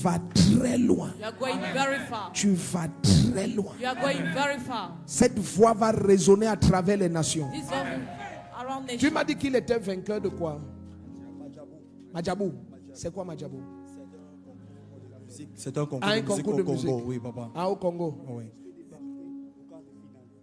vas très loin. You are going very far. Tu vas très loin. You are going very far. Cette voix va résonner à travers les nations. This around Tu nations. m'as dit qu'il était vainqueur de quoi? Majabou. C'est quoi Majabou? C'est un concours Un de musique concours au de Congo, musique. oui, papa. Ah, au Congo. Oui.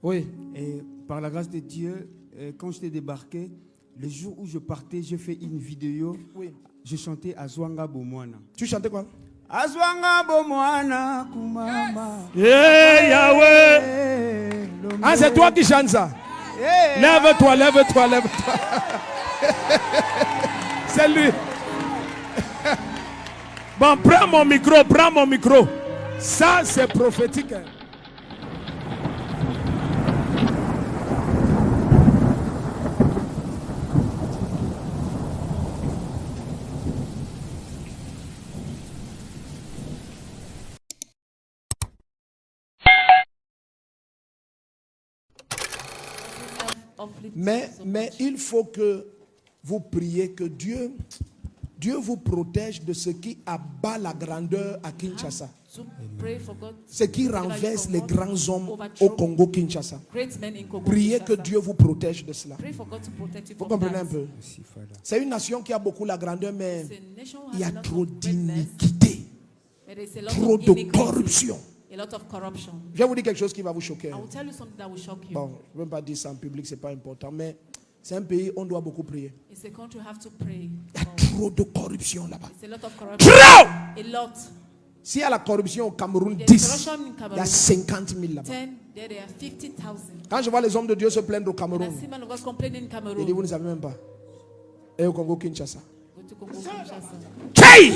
Oui. Et par la grâce de Dieu, quand j'étais débarqué, le jour où je partais, j'ai fait une vidéo. Oui. Je chantais Azwanga Bomwana. Tu chantais quoi? Azwanga Bomwana Kumama. Yeah, Yahweh. Ah, c'est toi qui chantes ça. Lève-toi, lève-toi, lève-toi. C'est lui. Bon, prends mon micro, prends mon micro. Ça, c'est prophétique. Hein. Mais il faut que vous priez que Dieu vous protège de ce qui abat la grandeur à Kinshasa. Ce qui renverse les grands hommes au Congo Kinshasa. Priez que Dieu vous protège de cela. Vous comprenez un peu? C'est une nation qui a beaucoup la grandeur, mais il y a trop d'iniquité, trop de corruption. Je vais vous dire quelque chose qui va vous choquer. Bon, je ne veux même pas dire ça en public, ce n'est pas important, mais c'est un pays où on doit beaucoup prier. Il y a trop de corruption là-bas. Trop! S'il y a la corruption au Cameroun, 10, il y a 50 000 là-bas. Quand je vois les hommes de Dieu se plaindre au Cameroun, ils disent, vous ne savez même pas. Et au Congo Kinshasa. Hey!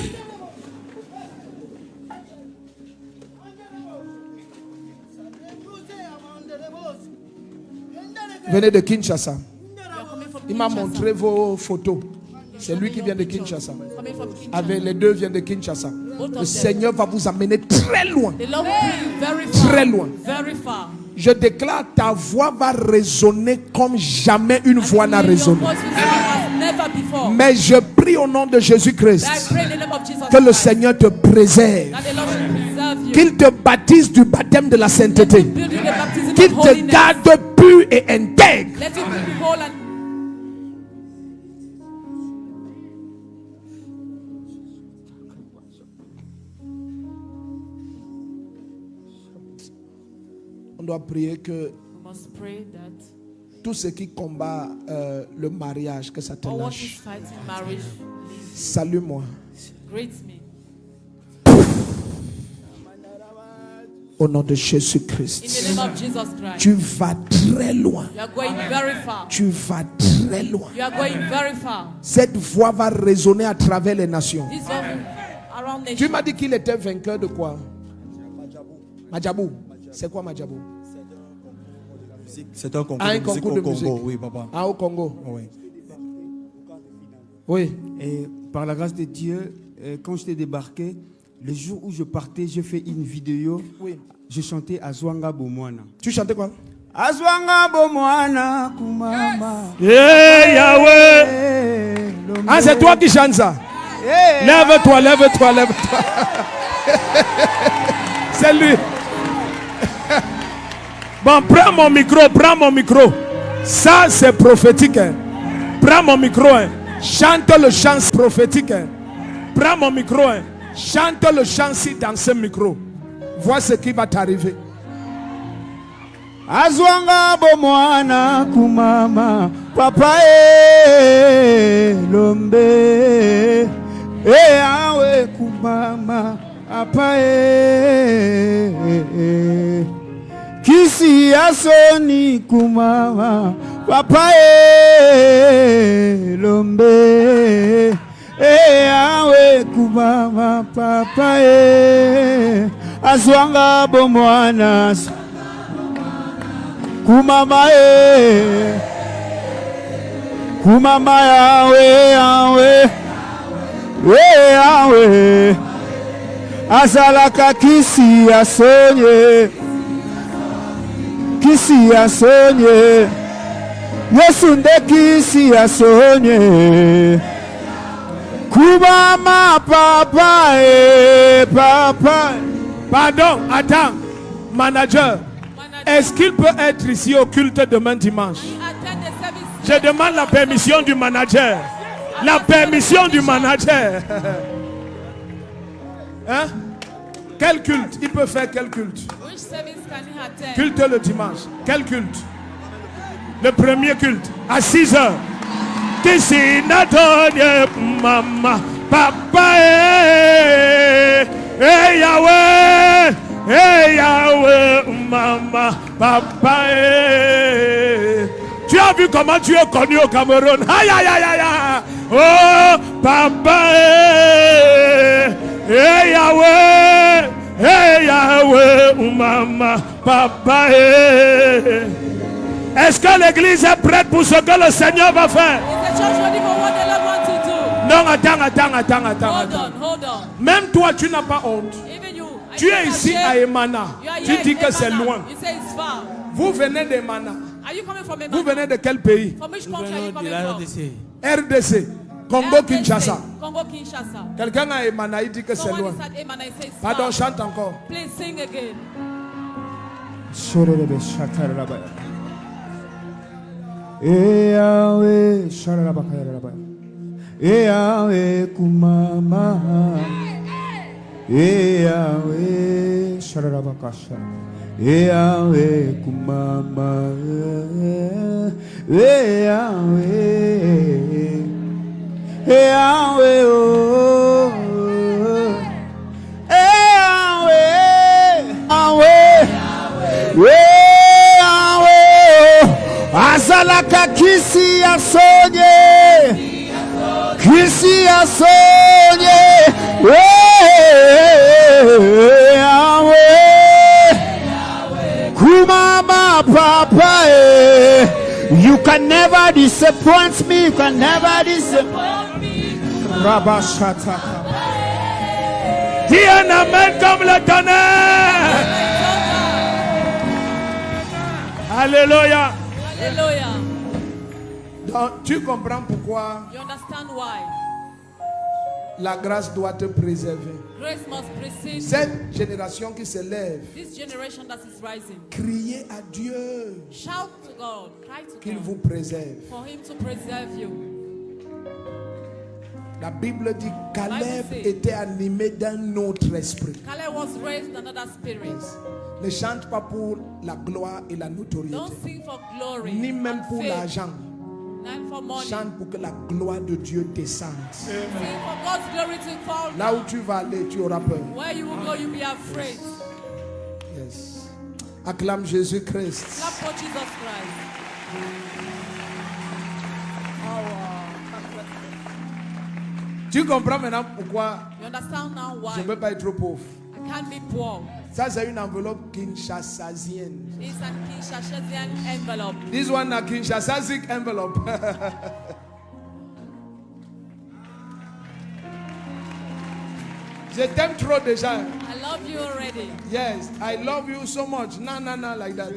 Venez de Kinshasa. Il m'a montré vos photos. C'est lui qui vient de Kinshasa. Avec les deux viennent de Kinshasa. Le Seigneur va vous amener très loin. Très loin. Je déclare, ta voix va résonner comme jamais une voix n'a résonné. Mais je prie au nom de Jésus-Christ que le Seigneur te préserve. Qu'il te baptise du baptême de la sainteté. Qu'il te garde pur et intègre. On doit prier que tout ce qui combat le mariage, que ça te lâche. Salue-moi. Au nom de Jésus-Christ. Tu vas très loin. Tu vas très loin. Cette voix va résonner à travers les nations. Tu m'as dit qu'il était vainqueur de quoi? Majabou. C'est quoi Majabou? C'est un concours de musique au Congo, oui, papa. Ah, au Congo? Oui. Oui. Et par la grâce de Dieu, quand j'étais débarqué, le jour où je partais, j'ai fait une vidéo. Oui. Je chantais Azwanga Bomwana. Tu chantais quoi? Azwanga Bomwana Kumama. Yeah, Yahweh. Ah, c'est toi qui chantes ça. Lève-toi, lève-toi, lève-toi. C'est lui. Bon, prends mon micro, prends mon micro. Ça, c'est prophétique. Hein. Prends mon micro. Hein. Chante le chant prophétique. Hein. Prends mon micro. Hein. Chante le chant si dans ce micro. Vois ce qui va t'arriver. Azwanga Bomwana Kumama. Papa Lombe. Awe Kumama. Papa Kisi asoni kumama papa Lombe awe kumama papa Azwanga Bomwana kumama kumama yawe azalaka kisi asonye kisi ya sonye Yesu nde kisi ya sonye Kumama papa papa. Pardon, attends. Manager, est-ce qu'il peut être ici au culte demain dimanche? Je demande la permission du manager. La permission du manager. Hein? Quel culte? Il peut faire quel culte? Culte le dimanche. Quel culte? Le premier culte à 6 heures. Mama, papa, Yahweh, Yahweh, mama, papa. Tu as vu comment tu es connu au Cameroun? Aïe, aïe, aïe, aïe. Oh, papa, Yahweh, Yahweh, mama, papa. Est-ce que l'église est prête pour ce que le Seigneur va faire? Non, attends. Hold on. Même toi, tu n'as pas honte. Tu es ici à Emana. Tu dis que c'est loin. Vous venez d'Emana. Vous venez de quel pays? RDC. Congo-Kinshasa. Quelqu'un à Emana, il dit que c'est loin. Pardon, chante encore. Please sing again. Yahweh, Yahweh, kumama. Yahweh, sharabakasha. Yahweh, kumama. Yahweh, Yahweh, oh. Yahweh, Azalaka kisi ya sonye, kisi ya sonye, kumama papa, you can never disappoint me, you can never disappoint me. Rabashata. Dis un amen comme le tonnerre. Alléluia. Alléluia. Donc, tu comprends pourquoi You understand why la grâce doit te préserver. grace must precede Cette génération qui se lève, this generation that is rising. criez à Dieu Shout to God, cry to qu'il God vous préserve. for Him to preserve you. La Bible dit Caleb était animé d'un autre esprit. Caleb was raised in another spirit. Ne chante pas pour la gloire et la notoriété, Don't sing for glory, ni même and pour fame, l'argent. not for money. Chante pour que la gloire de Dieu descende. Sing for God's glory to fall Là où down. tu vas aller, tu auras peur. Where you will go, you'll be afraid. Yes. Acclame Jésus-Christ. Clap for Jesus Christ. Tu comprends maintenant pourquoi You understand now je ne why veux pas être pauvre. I can't be poor. Ça, c'est une enveloppe kinshasasienne. It's an Kinshasasian envelope. This one a kinshasasic envelope. Je t'aime trop déjà. I love you already. Yes, I love you so much. Non, like that.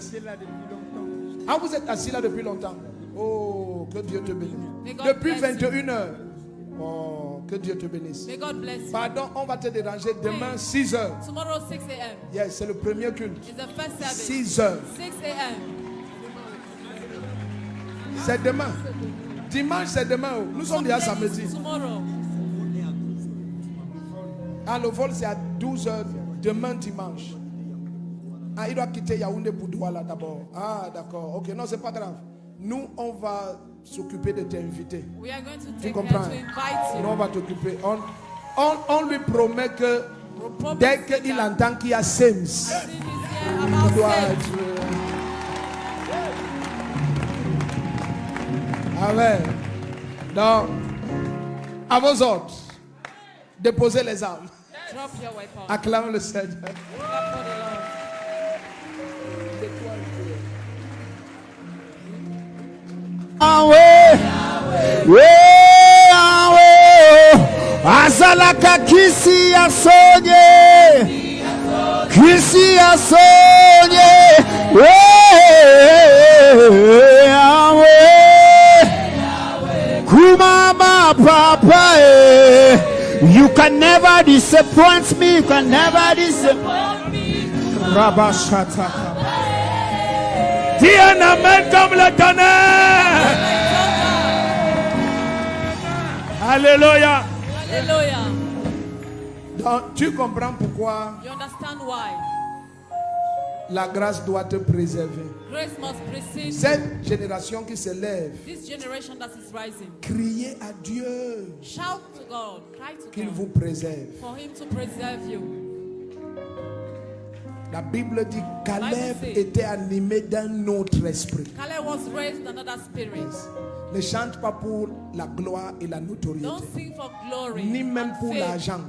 Ah, vous êtes assis là depuis longtemps. Oh, que Dieu te bénisse. May God Depuis bless you. 21h. Oh, que Dieu te bénisse. May God bless you. Pardon, on va te déranger demain 6h. Tomorrow 6 a.m. Yes, c'est le premier culte. is the first service. 6h. 6 a.m. C'est demain. Dimanche, c'est demain. Nous sommes déjà Sunday samedi. is tomorrow. Ah, le vol, c'est à 12h demain dimanche. Ah, il doit quitter Yaoundé pour Douala d'abord. Ah, d'accord. Ok, non, c'est pas grave. Nous, on va s'occuper de t'inviter. We are going to Tu take comprends? care to invite Nous, on you. va t'occuper. On lui promet que We'll promise dès that qu'il entend qu'il y a SEMS, this is here il about doit sin. être... Amen. Donc, à vos ordres, déposez les armes. Drop your weapon. Acclame le Seigneur. Clap for the Lord. Yahweh, Yahweh, Azalaka kisi ya sonye, kisi ya sonye, Yahweh, kumama papa, You can never disappoint me. You can never disappoint me. Rabashataka. Dis un amen comme le tonnerre. Alléluia. Hallelujah. Donc, tu comprends pourquoi You understand why? la grâce doit te préserver. Grace must precede Cette génération qui se lève, this generation that is rising. criez à Dieu Shout to God, cry to qu'il God vous préserve. for Him to preserve you. La Bible dit Caleb Bible says- était animé d'un autre esprit. Caleb was raised in another spirit. Ne chante pas pour la gloire et la notoriété, Don't sing for glory, ni même and pour fame, l'argent.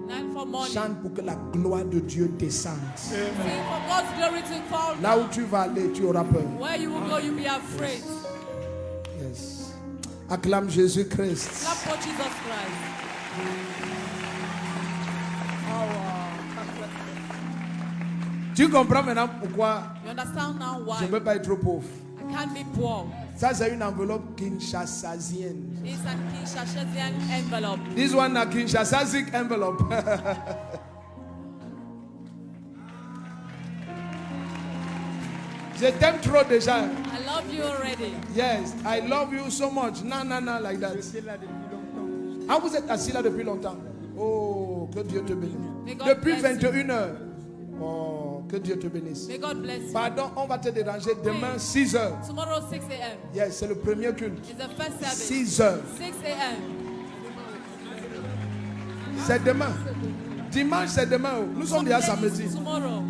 not for money. Chante pour que la gloire de Dieu descende. Sing for God's glory to fall Là où down. tu vas aller, tu auras peur. Where you will go, you'll be afraid. Yes. Acclame Jésus-Christ. Clap for Jesus Christ. Tu comprends maintenant pourquoi You understand now je ne why veux pas être pauvre. I can't be poor. Ça, c'est une enveloppe kinshasasienne. It's a Kinshashian envelope. This one a kinshasasic envelope. Je t'aime trop déjà. I love you already. Yes, I love you so much. Non, non, non, like that. Ah, vous êtes assis là depuis longtemps. Oh, que Dieu te bénisse. May God Depuis bless you. 21 heures. Oh, que Dieu te bénisse. May God bless you. Pardon, on va te déranger demain 6 heures. Tomorrow 6 a.m. Yes, c'est le premier culte. is the first service. 6 heures. 6 a.m. C'est demain. Dimanche, c'est demain. Oh. Nous sommes déjà samedi. Tomorrow.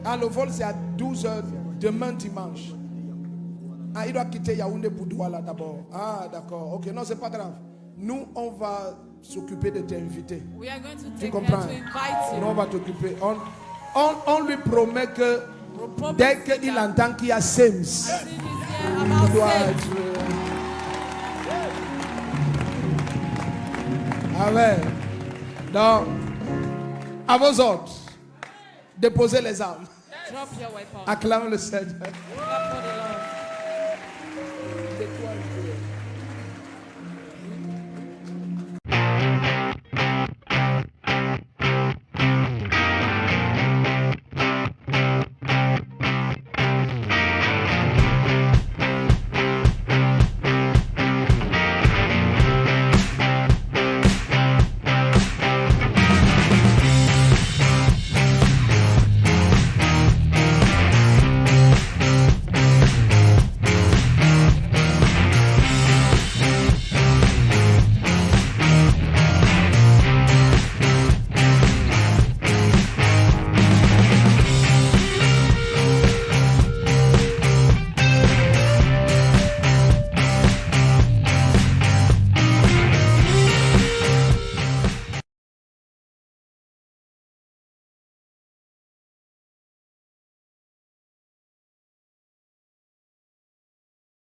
Ah, le vol, c'est à 12 heures demain dimanche. Ah, il doit quitter Yaoundé pour Douala d'abord. Ah, d'accord. Ok, non, c'est pas grave. Nous, on va s'occuper de t'inviter. We are going to Tu take comprends? care to invite Nous, on you. va t'occuper. On lui promet que We'll promise dès that qu'il entend qu'il y a SEMS, this year il about doit sex. être. Amen. Donc, à vos ordres, déposez les armes. Drop your weapon. Acclame le Seigneur. Clap for the